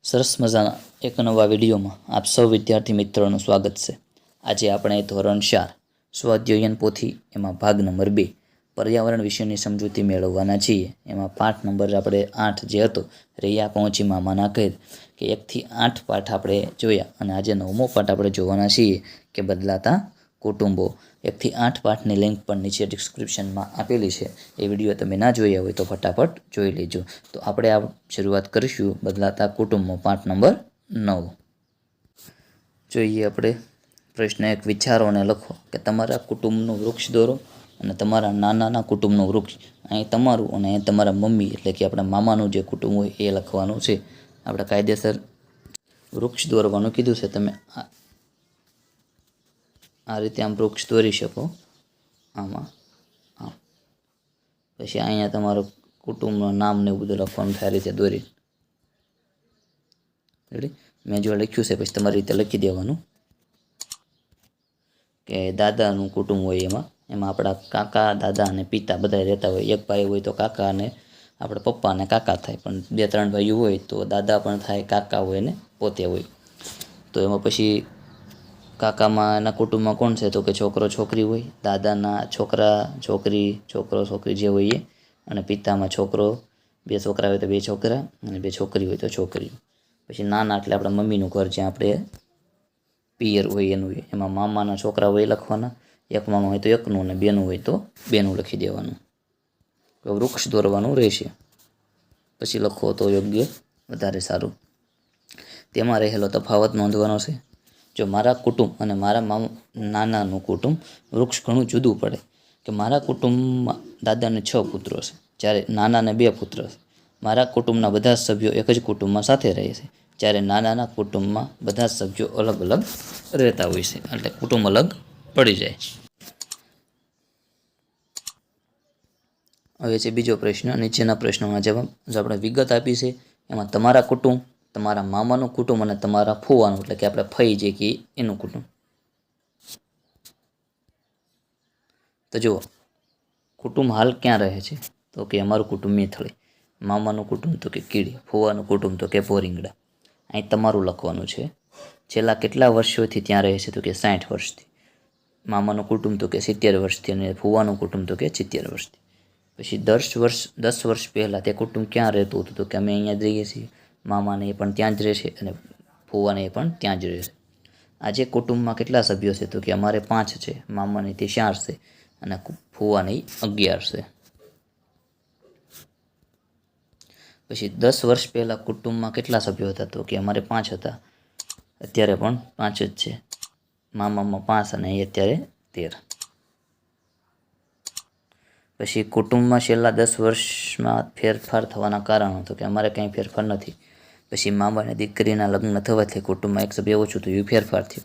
સરસ મજાના એક નવા વિડીયોમાં આપ સૌ વિદ્યાર્થી મિત્રોનું સ્વાગત છે। આજે આપણે ધોરણ 4 સ્વાધ્યાયન પોથી એમાં ભાગ નંબર 2 પર્યાવરણ વિશેની સમજૂતી મેળવવાના છીએ। એમાં પાઠ નંબર આપણે 8 જે હતો રૈયા પહોંચી મામાના ઘેર કે 1 થી 8 પાઠ આપણે જોયા અને આજે 9મો પાઠ આપણે જોવાના છીએ કે બદલાતા કુટુંબો। 1 થી 8 પાઠની લિંક પણ નીચે ડિસ્ક્રિપ્શનમાં આપેલી છે। એ વિડીયો તમે ના જોયા હોય તો ફટાફટ જોઈ લેજો। તો આપણે આ શરૂઆત કરીશું બદલાતા કુટુંબો પાઠ નંબર 9। જોઈએ આપણે પ્રશ્ન 1 વિચારો અને લખો કે તમારા કુટુંબનું વૃક્ષ દોરો અને તમારા નાનાના કુટુંબનું વૃક્ષ અહીં તમારું અને અહીં તમારા મમ્મી એટલે કે આપણા મામાનું જે કુટુંબ હોય એ લખવાનું છે। આપણે કાયદેસર વૃક્ષ દોરવાનું કીધું છે। તમે આ રીતે આમ વૃક્ષ દોરી શકો આમાં આમ, પછી અહીંયા તમારું કુટુંબનું નામ ને એવું બધું લખવાનું થાય રીતે દોરી રેડી। મેં જો લખ્યું છે પછી તમારી રીતે લખી દેવાનું કે દાદાનું કુટુંબ હોય એમાં આપણા કાકા દાદા અને પિતા બધા રહેતા હોય। એક ભાઈ હોય તો કાકા અને આપણે પપ્પા અને કાકા થાય, પણ 2-3 ભાઈઓ હોય તો દાદા પણ થાય, કાકા હોય ને પોતે હોય। તો એમાં પછી કાકામાં એના કુટુંબમાં કોણ છે તો કે છોકરો છોકરી હોય, દાદાના છોકરા છોકરી છોકરો છોકરી જે હોય એ, અને પિતામાં છોકરો 2 છોકરા હોય તો 2 છોકરા અને 2 છોકરી હોય તો છોકરીઓ। પછી નાના એટલે આપણા મમ્મીનું ઘર જ્યાં આપણે પિયર હોય એનું હોય, એમાં મામાના છોકરા હોય લખવાના, એક મામા હોય તો એકનું અને બેનું હોય તો બેનું લખી દેવાનું। તો વૃક્ષ દોરવાનું રહેશે, પછી લખો તો યોગ્ય વધારે સારું। તેમાં રહેલો તફાવત નોંધવાનો છે। જો મારા કુટુંબ અને મારા નાનાનું કુટુંબ વૃક્ષ ઘણું જુદું પડે કે મારા કુટુંબમાં દાદાને 6 પુત્રો છે જ્યારે નાનાને 2 પુત્ર છે। મારા કુટુંબના બધા જ સભ્યો એક જ કુટુંબમાં સાથે રહે છે જ્યારે નાનાના કુટુંબમાં બધા જ સભ્યો અલગ અલગ રહેતા હોય છે, એટલે કુટુંબ અલગ પડી જાય। હવે છે બીજો પ્રશ્ન। નીચેના પ્રશ્નોના જવાબ જો આપણે વિગત આપી છે એમાં તમારા કુટુંબ, તમારા મામાનું કુટુંબ અને તમારા ફુવાનું એટલે કે આપણે ફઈ જે કે એનું કુટુંબ। તો જુઓ કુટુંબ હાલ ક્યાં રહે છે તો કે અમારું કુટુંબ મેથળી, મામાનું કુટુંબ તો કે કીડી, ફુવાનું કુટુંબ તો કે પોરીંગડા। અહીં તમારું લખવાનું છે। છેલ્લા કેટલા વર્ષોથી ત્યાં રહે છે તો કે 60 વર્ષથી, મામાનું કુટુંબ તો કે 70 વર્ષથી અને ફુવાનું કુટુંબ તો કે 70 વર્ષથી। પછી 10 વર્ષ પહેલાં તે કુટુંબ ક્યાં રહેતું હતું તો કે અમે અહીંયા જ રહીએ છીએ, મામાને એ પણ ત્યાં જ રહેશે અને ફુવાને એ પણ ત્યાં જ રહેશે। આજે કુટુંબમાં કેટલા સભ્યો છે તો કે અમારે 5 છે, મામાને તે 4 છે અને ફુવાને 11 છે। પછી 10 વર્ષ પહેલાં કુટુંબમાં કેટલા સભ્યો હતા તો કે અમારે 5 હતા, અત્યારે પણ 5 જ છે, મામામાં 5 અને અત્યારે 13। પછી કુટુંબમાં છેલ્લા 10 વર્ષમાં ફેરફાર થવાના કારણો તો કે અમારે કંઈ ફેરફાર નથી। પછી મામાની દીકરીના લગ્ન થવાથી કુટુંબમાં એક સભ્ય ઓછું થયું, ફેરફાર થયો।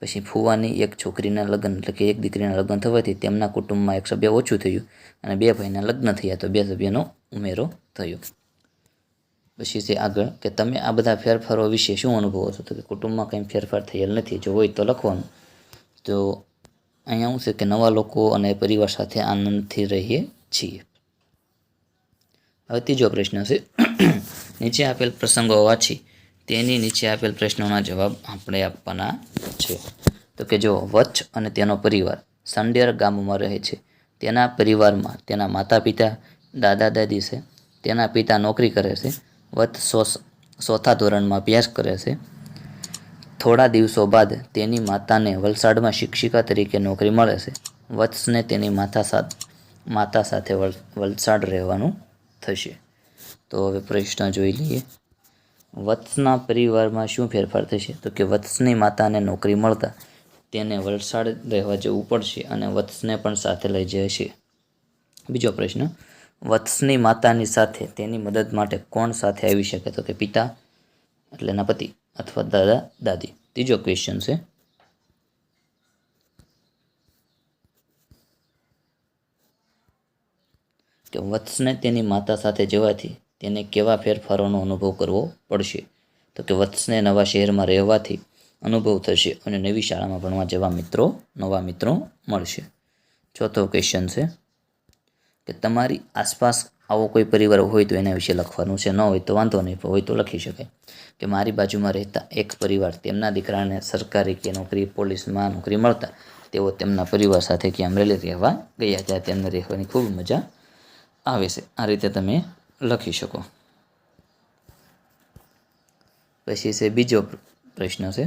પછી ફુવાની એક છોકરીના લગ્ન એટલે કે એક દીકરીના લગ્ન થવાથી તેમના કુટુંબમાં એક સભ્ય ઓછું થયું અને 2 ભાઈના લગ્ન થયા તો 2 સભ્યનો ઉમેરો થયો। પછી છે આગળ કે તમે આ બધા ફેરફારો વિશે શું અનુભવો છો તો કે કુટુંબમાં કંઈ ફેરફાર થયેલ નથી, જો હોય તો લખવાનું। તો અહીંયા શું છે કે નવા લોકો અને પરિવાર સાથે આનંદથી રહીએ છીએ। હવે ત્રીજો પ્રશ્ન છે નીચે આપેલ પ્રસંગો વાંચી તેની નીચે આપેલ પ્રશ્નોના જવાબ આપણે આપવાના છે। તો કે જો વત્સ અને તેનો પરિવાર સંડેર ગામમાં રહે છે। તેના પરિવારમાં તેના માતા પિતા દાદા દાદી છે, તેના પિતા નોકરી કરે છે, વત્સ 4થા ધોરણમાં અભ્યાસ કરે છે। થોડા દિવસો બાદ તેની માતાને વલસાડમાં શિક્ષિકા તરીકે નોકરી મળે છે। વત્સને તેની માતા સાથે વલસાડ રહેવાનું થશે। તો હવે પ્રશ્ન જોઈ લઈએ। વત્સના પરિવારમાં શું ફેરફાર થશે તો કે વત્સની માતાને નોકરી મળતા તેને વલસાડ રહેવા જવું પડશે અને વત્સને પણ સાથે લઈ જશે। બીજો પ્રશ્ન વત્સની માતાની સાથે તેની મદદ માટે કોણ સાથે આવી શકે તો કે પિતા એટલે એના પતિ અથવા દાદા દાદી। ત્રીજો ક્વેશ્ચન છે કે વત્સને તેની માતા સાથે જવાથી તેને કેવા ફેરફારોનો અનુભવ કરવો પડશે તો કે વત્સને નવા શહેરમાં રહેવાથી અનુભવ થશે અને નવી શાળામાં ભણવા જવા નવા મિત્રો મળશે। ચોથો ક્વેશ્ચન છે કે તમારી આસપાસ આવો કોઈ પરિવાર હોય તો એના વિશે લખવાનું છે, ન હોય તો વાંધો નહીં, હોય તો લખી શકાય કે મારી બાજુમાં રહેતા એક પરિવાર તેમના દીકરાને સરકારી કે નોકરી, પોલીસમાં નોકરી મળતા તેઓ તેમના પરિવાર સાથે કે અમરેલી રહેવા ગયા, ત્યાં તેમને રહેવાની ખૂબ મજા આવે છે. આ રીતે તમે લખી શકો. પછી છે બીજો પ્રશ્ન છે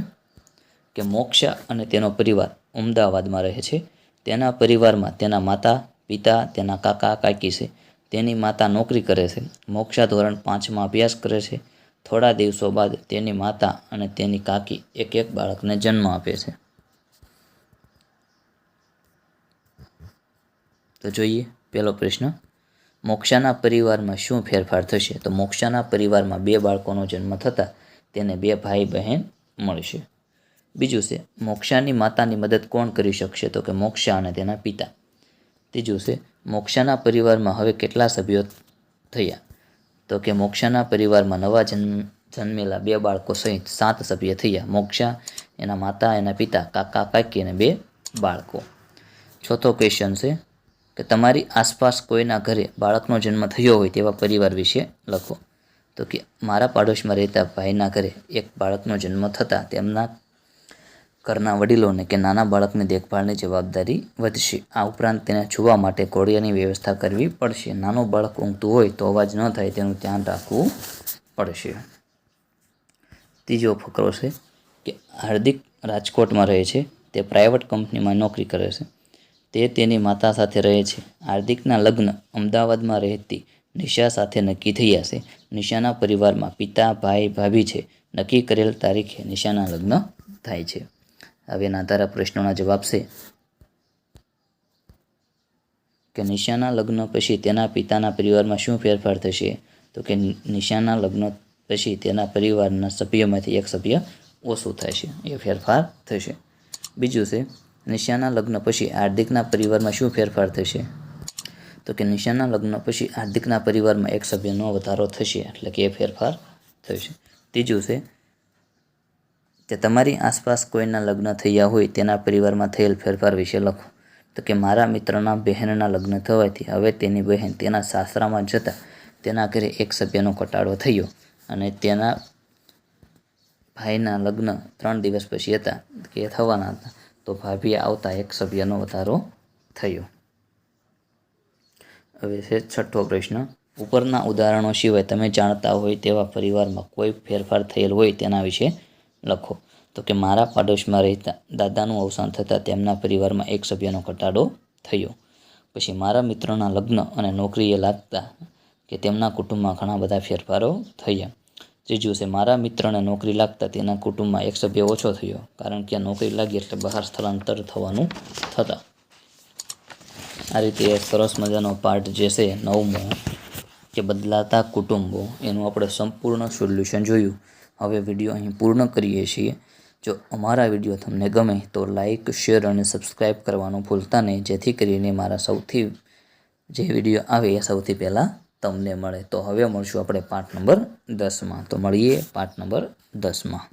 કે મોક્ષા અને તેનો પરિવાર અમદાવાદમાં રહે છે. તેના પરિવારમાં તેના માતા પિતા, તેના કાકા કાકી છે. તેની માતા નોકરી કરે છે. મોક્ષા ધોરણ 5માં અભ્યાસ કરે છે. થોડા દિવસો બાદ તેની માતા અને તેની કાકી એક બાળકને જન્મ આપે છે. તો જોઈએ પહેલો પ્રશ્ન, મોક્ષાના પરિવારમાં શું ફેરફાર થશે? તો મોક્ષાના પરિવારમાં 2 બાળકોનો જન્મ થતાં તેને 2 ભાઈ બહેન મળશે. બીજું છે મોક્ષાની માતાની મદદ કોણ કરી શકશે? તો કે મોક્ષા અને તેના પિતા. ત્રીજું છે મોક્ષાના પરિવારમાં હવે કેટલા સભ્યો થયા? તો કે મોક્ષાના પરિવારમાં નવા જન્મેલા 2 બાળકો સહિત 7 સભ્ય થયા. મોક્ષા, એના માતા, એના પિતા, કાકા કાકી અને 2 બાળકો. ચોથો ક્વેશ્ચન છે કે તમારી આસપાસ કોઈના ઘરે બાળકનો જન્મ થયો હોય તેવા પરિવાર વિશે લખો. તો કે મારા પાડોશમાં રહેતા ભાઈના ઘરે એક બાળકનો જન્મ થતાં તેમના ઘરના વડીલોને કે નાના બાળકની દેખભાળની જવાબદારી વધશે. આ ઉપરાંત તેને છૂવા માટે ઘોડિયાની વ્યવસ્થા કરવી પડશે. નાનું બાળક ઊંઘતું હોય તો અવાજ ન થાય તેનું ધ્યાન રાખવું પડશે. ત્રીજો ફકરો છે કે હાર્દિક રાજકોટમાં રહે છે. તે પ્રાઇવેટ કંપનીમાં નોકરી કરે છે. તે તેની માતા સાથે રહે છે. હાર્દિકના લગ્ન અમદાવાદમાં રહેતી નિશા સાથે નક્કી થયા છે. નિશાના પરિવારમાં પિતા, ભાઈ, ભાભી છે. નક્કી કરેલ તારીખે નિશાના લગ્ન થાય છે. હવે એના આધારે પ્રશ્નોના જવાબ છે કે નિશાના લગ્ન પછી તેના પિતાના પરિવારમાં શું ફેરફાર થશે? તો કે નિશાના લગ્ન પછી તેના પરિવારના સભ્યોમાંથી એક સભ્ય ઓછું થશે, એ ફેરફાર થશે. બીજું છે નિશાના લગ્ન પછી હાર્દિકના પરિવારમાં શું ફેરફાર થશે? તો કે નિશાના લગ્ન પછી હાર્દિકના પરિવારમાં એક સભ્યનો વધારો થશે, એટલે કે એ ફેરફાર થશે. ત્રીજું છે કે તમારી આસપાસ કોઈના લગ્ન થયા હોય તેના પરિવારમાં થયેલ ફેરફાર વિશે લખો. તો કે મારા મિત્રના બહેનના લગ્ન થવાથી હવે તેની બહેન તેના સાસરામાં જતાં તેના ઘરે એક સભ્યનો ઘટાડો થયો અને તેના ભાઈના લગ્ન 3 દિવસ પછી હતા કે થવાના હતા તો ભાભી આવતા એક સભ્યનો વધારો થયો. હવે છે છઠ્ઠો પ્રશ્ન, ઉપરના ઉદાહરણો સિવાય તમે જાણતા હોય તેવા પરિવારમાં કોઈ ફેરફાર થયેલ હોય તેના વિશે લખો. તો કે મારા પાડોશમાં રહેતા દાદાનું અવસાન થતાં તેમના પરિવારમાં એક સભ્યનો ઘટાડો થયો. પછી મારા મિત્રના લગ્ન અને નોકરીએ લાગતા કે તેમના કુટુંબમાં ઘણા બધા ફેરફારો થયા. ત્રીજું છે મારા મિત્રને નોકરી લાગતા તેના કુટુંબમાં એક સભ્ય ઓછો થયો, કારણ કે નોકરી લાગી એટલે બહાર સ્થળાંતર થવાનું થતાં. આ રીતે સરસ મજાનો પાર્ટ જે છે 9મો કે બદલાતા કુટુંબો, એનું આપણે સંપૂર્ણ સોલ્યુશન જોયું. હવે વિડીયો અહીં પૂર્ણ કરીએ છીએ. જો અમારા વિડીયો તમને ગમે તો લાઇક, શેર અને સબસ્ક્રાઈબ કરવાનું ભૂલતા નહીં, જેથી કરીને મારા સૌથી જે વિડીયો આવે એ સૌથી પહેલાં તમને મળે. તો હવે મળશું આપણે પાર્ટ નંબર 10માં. તો મળીએ પાર્ટ નંબર 10માં.